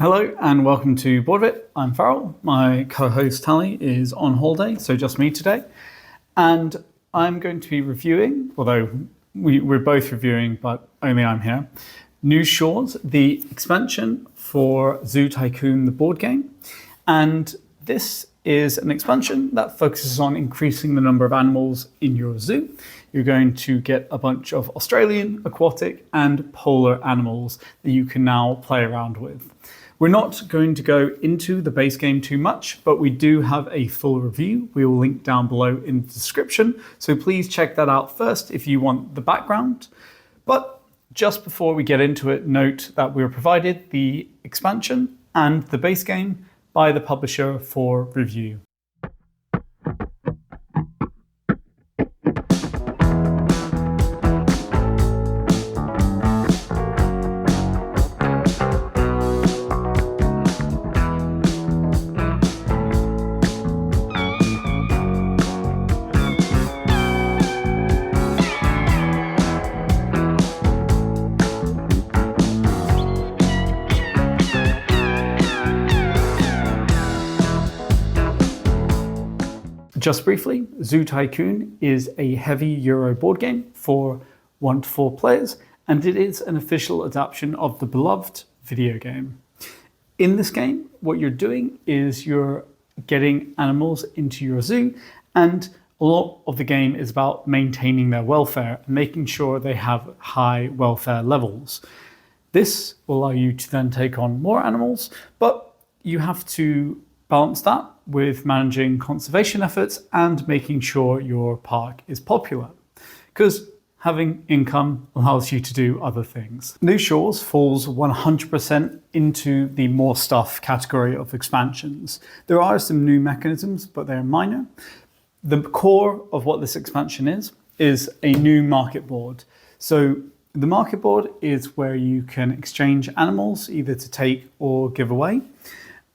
Hello and welcome to BoardVit. I'm Farrell. My co-host Tally is on holiday, so just me today. And I'm going to be reviewing, although we're both reviewing, but only I'm here, New Shores, the expansion for Zoo Tycoon, the board game. And this is an expansion that focuses on increasing the number of animals in your zoo. You're going to get a bunch of Australian, aquatic, and polar animals that you can now play around with. We're not going to go into the base game too much, but we do have a full review. We will link down below in the description. So please check that out first if you want the background. But just before we get into it, note that we were provided the expansion and the base game by the publisher for review. Just briefly, Zoo Tycoon is a heavy Euro board game for 1 to 4 players, and it is an official adaptation of the beloved video game. In this game, what you're doing is you're getting animals into your zoo, and a lot of the game is about maintaining their welfare and making sure they have high welfare levels. This will allow you to then take on more animals, but you have to balance that with managing conservation efforts and making sure your park is popular, because having income allows you to do other things. New Shores falls 100% into the more stuff category of expansions. There are some new mechanisms, but they're minor. The core of what this expansion is a new market board. So the market board is where you can exchange animals either to take or give away.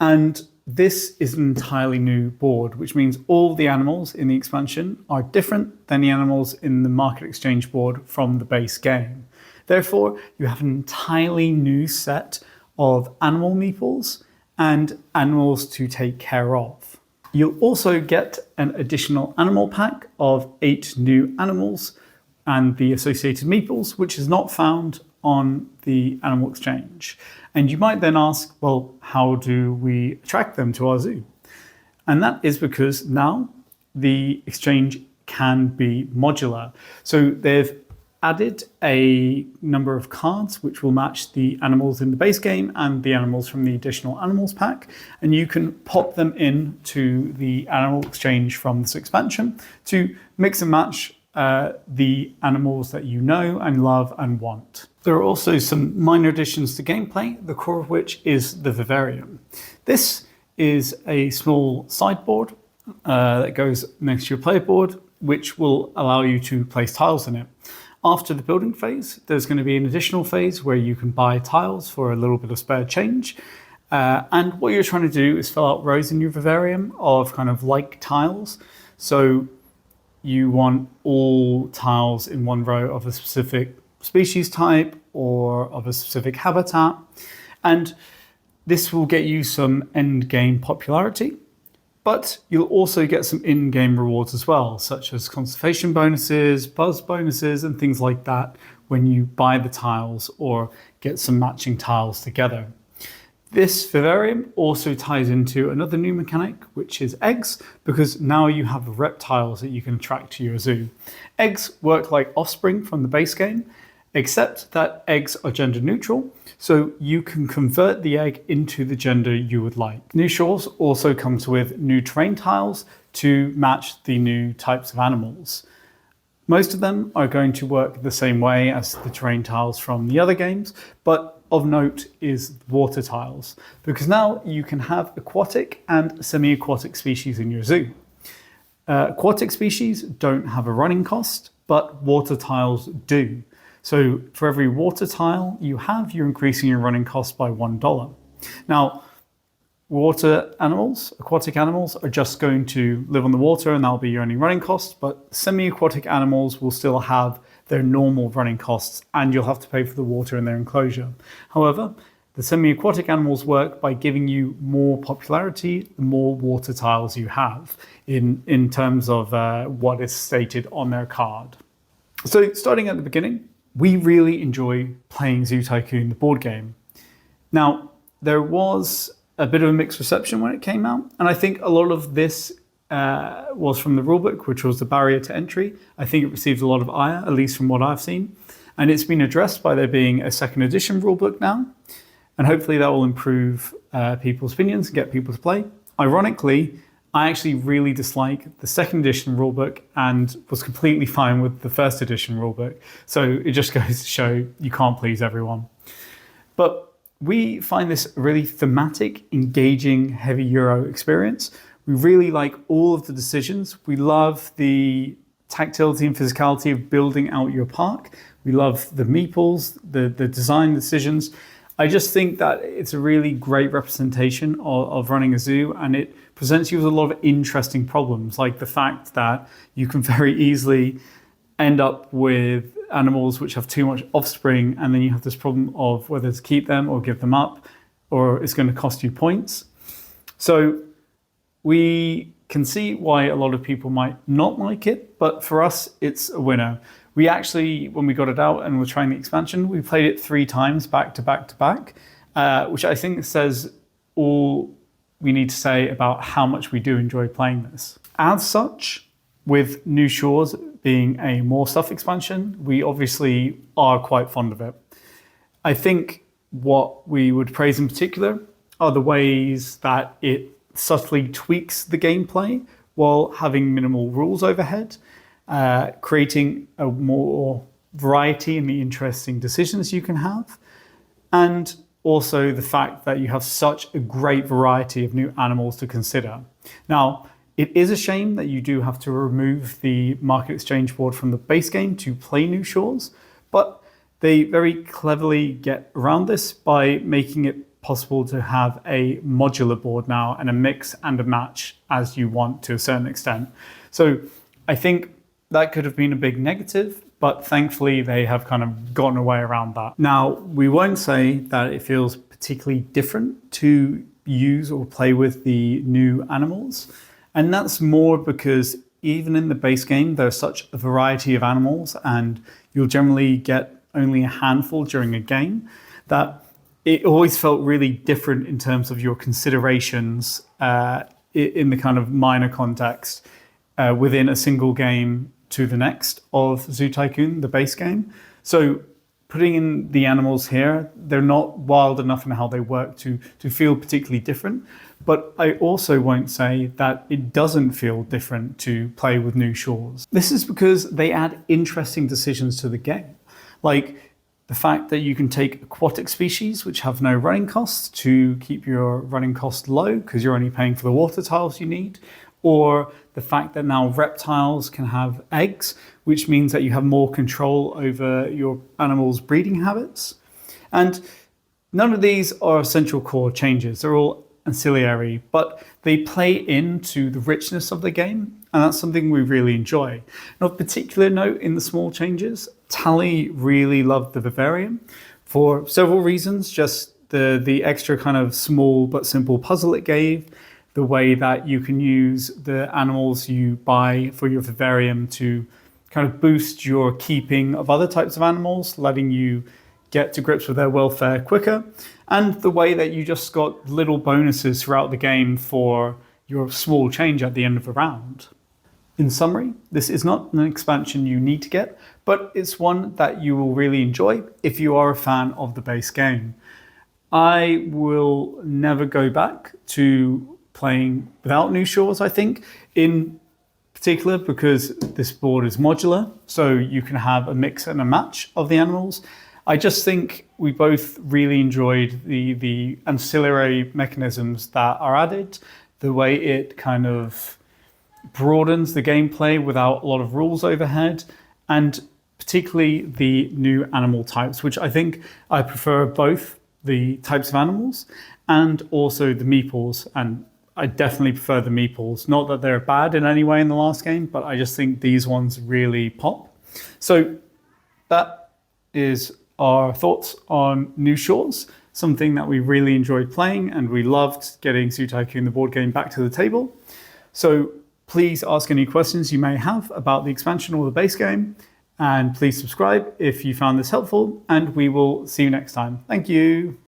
And this is an entirely new board, which means all the animals in the expansion are different than the animals in the market exchange board from the base game. Therefore, you have an entirely new set of animal meeples and animals to take care of. You'll also get an additional animal pack of 8 new animals and the associated meeples, which is not found on the animal exchange. And you might then ask, well, how do we attract them to our zoo? And that is because now the exchange can be modular. So they've added a number of cards which will match the animals in the base game and the animals from the additional animals pack. And you can pop them into the animal exchange from this expansion to mix and match the animals that you know and love and want. There are also some minor additions to gameplay, the core of which is the vivarium. This is a small sideboard that goes next to your playboard, which will allow you to place tiles in it. After the building phase, there's going to be an additional phase where you can buy tiles for a little bit of spare change. And what you're trying to do is fill out rows in your vivarium of kind of like tiles. So you want all tiles in one row of a specific species type or of a specific habitat. And this will get you some end game popularity, but you'll also get some in-game rewards as well, such as conservation bonuses, buzz bonuses, and things like that when you buy the tiles or get some matching tiles together. This vivarium also ties into another new mechanic, which is eggs, because now you have reptiles that you can attract to your zoo. Eggs work like offspring from the base game, except that eggs are gender neutral, so you can convert the egg into the gender you would like. New Shores also comes with new terrain tiles to match the new types of animals. Most of them are going to work the same way as the terrain tiles from the other games, but of note is water tiles, because now you can have aquatic and semi-aquatic species in your zoo. Aquatic species don't have a running cost, but water tiles do. So for every water tile you have, you're increasing your running cost by $1. Now, water animals, aquatic animals, are just going to live on the water and that'll be your only running cost, but semi-aquatic animals will still have their normal running costs and you'll have to pay for the water in their enclosure. However, The semi-aquatic animals work by giving you more popularity the more water tiles you have in terms of what is stated on their card. So starting at the beginning, we really enjoy playing Zoo Tycoon, the board game. Now, there was a bit of a mixed reception when it came out, and I think a lot of this was from the rulebook, which was the barrier to entry. I think it received a lot of ire, at least from what I've seen, and it's been addressed by there being a second edition rulebook now, and hopefully that will improve people's opinions and get people to play. Ironically, I actually really dislike the second edition rulebook and was completely fine with the first edition rulebook. So it just goes to show you can't please everyone. But we find this a really thematic, engaging, heavy Euro experience. We really like all of the decisions. We love the tactility and physicality of building out your park. We love the meeples, the design decisions. I just think that it's a really great representation of running a zoo, and it presents you with a lot of interesting problems, like the fact that you can very easily end up with animals which have too much offspring, and then you have this problem of whether to keep them or give them up, or it's going to cost you points. So we can see why a lot of people might not like it, but for us, it's a winner. We actually, when we got it out and were trying the expansion, we played it 3 times back to back to back, which I think says all we need to say about how much we do enjoy playing this. As such, with New Shores being a more stuff expansion, we obviously are quite fond of it. I think what we would praise in particular are the ways that it subtly tweaks the gameplay while having minimal rules overhead, creating a more variety in the interesting decisions you can have, and also the fact that you have such a great variety of new animals to consider. Now, it is a shame that you do have to remove the market exchange board from the base game to play New Shores, but they very cleverly get around this by making it possible to have a modular board now and a mix and a match as you want to a certain extent. So I think that could have been a big negative, but thankfully they have kind of gotten away around that. Now, we won't say that it feels particularly different to use or play with the new animals. And that's more because even in the base game, there's such a variety of animals and you'll generally get only a handful during a game that it always felt really different in terms of your considerations in the kind of minor context within a single game to the next of Zoo Tycoon, the base game. So putting in the animals here, they're not wild enough in how they work to feel particularly different. But I also won't say that it doesn't feel different to play with New Shores. This is because they add interesting decisions to the game. Like the fact that you can take aquatic species which have no running costs to keep your running cost low because you're only paying for the water tiles you need, or the fact that now reptiles can have eggs, which means that you have more control over your animal's breeding habits. And none of these are essential core changes. They're all ancillary, but they play into the richness of the game, and that's something we really enjoy. And of particular note in the small changes, Tally really loved the vivarium for several reasons, just the extra kind of small but simple puzzle it gave, the way that you can use the animals you buy for your vivarium to kind of boost your keeping of other types of animals, letting you get to grips with their welfare quicker, and the way that you just got little bonuses throughout the game for your small change at the end of a round. In summary, this is not an expansion you need to get, but it's one that you will really enjoy if you are a fan of the base game. I will never go back to playing without New Shores, I think, in particular because this board is modular, so you can have a mix and a match of the animals. I just think we both really enjoyed the ancillary mechanisms that are added, the way it kind of broadens the gameplay without a lot of rules overhead, and particularly the new animal types, which I think I prefer both the types of animals and also the meeples. And I definitely prefer the meeples. Not that they're bad in any way in the last game, but I just think these ones really pop. So that is our thoughts on New Shores. something that we really enjoyed playing, and we loved getting Zoo Tycoon, the board game, back to the table. So please ask any questions you may have about the expansion or the base game, and please subscribe if you found this helpful, and we will see you next time. Thank you.